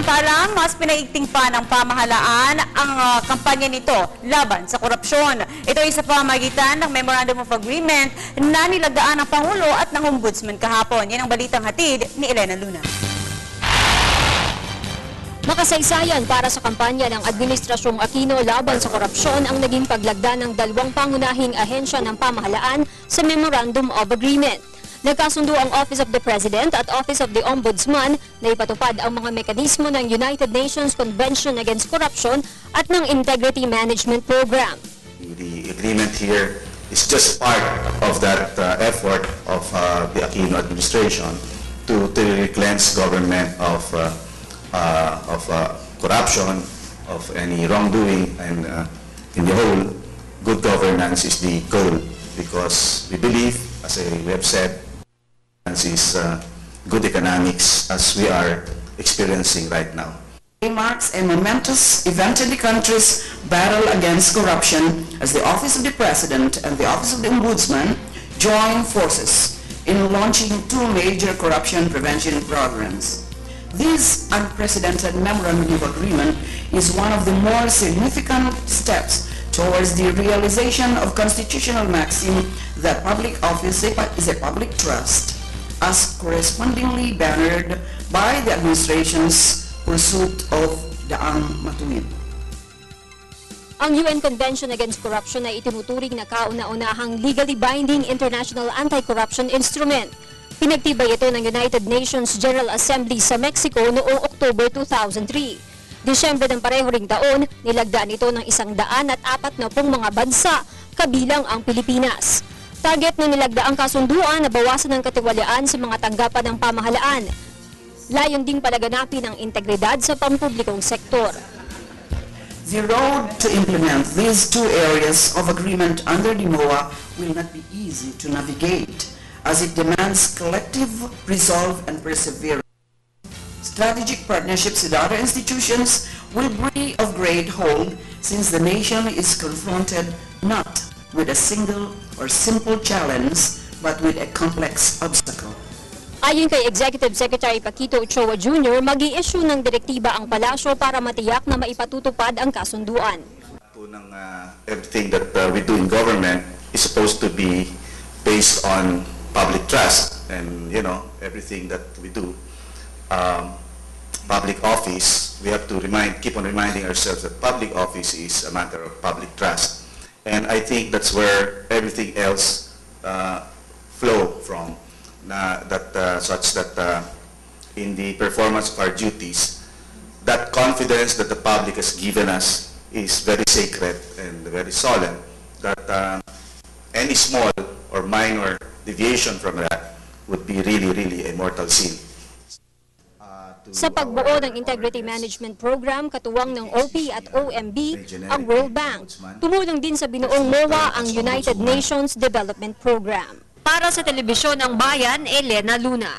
Samantala, mas pinaigting pa ng pamahalaan ang kampanya nito laban sa korupsyon. Ito ay sa pamamagitan ng Memorandum of Agreement na nilagdaan ng Pangulo at ng Ombudsman kahapon. Yan ang balitang hatid ni Elena Luna. Makasaysayan para sa kampanya ng Administrasyong Aquino laban sa korupsyon ang naging paglagda ng dalawang pangunahing ahensya ng pamahalaan sa Memorandum of Agreement. Nagkasundo ang Office of the President at Office of the Ombudsman na ipatupad ang mga mekanismo ng United Nations Convention Against Corruption at ng Integrity Management Program. The agreement here is just part of that effort of the Aquino administration to cleanse government of corruption, of any wrongdoing, and in the whole, good governance is the goal, because we believe, as we have said, is good economics as we are experiencing right now. It marks a momentous event in the country's battle against corruption as the Office of the President and the Office of the Ombudsman join forces in launching two major corruption prevention programs. This unprecedented Memorandum of Agreement is one of the more significant steps towards the realization of constitutional maxim that public office is a public trust, as correspondingly bannered by the administration's pursuit of daang matuwid. Ang UN Convention Against Corruption ay itinuturing na kauna-unahang legally binding international anti-corruption instrument. Pinagtibay ito ng United Nations General Assembly sa Mexico noong October 2003. Disyembre ng pareho ring taon, nilagdaan ito ng 140 mga bansa, kabilang ang Pilipinas. Target na nilagdaang kasunduan na bawasan ng katiwalaan sa mga tanggapan ng pamahalaan. Layon ding palaganapin ang integridad sa pampublikong sektor. The road to implement these two areas of agreement under the MOA will not be easy to navigate, as it demands collective resolve and perseverance. Strategic partnerships with other institutions will be of great hold, since the nation is confronted not with a single or simple challenge, but with a complex obstacle. Ayon kay Executive Secretary Paquito Ochoa Jr., mag-i-issue ng direktiba ang palasyo para matiyak na maipatutupad ang kasunduan. Everything that we do in government is supposed to be based on public trust, and everything that we do, public office, we have to keep on reminding ourselves that public office is a matter of public trust. And I think that's where everything else flow from, such that in the performance of our duties, that confidence that the public has given us is very sacred and very solemn, that any small or minor deviation from that would be really a mortal sin. Sa pagbuo ng Integrity Management Program, katuwang ng OP at OMB, ang World Bank. Tumulong din sa binuong MOA ang United Nations Development Program. Para sa Telebisyon ng Bayan, Elena Luna.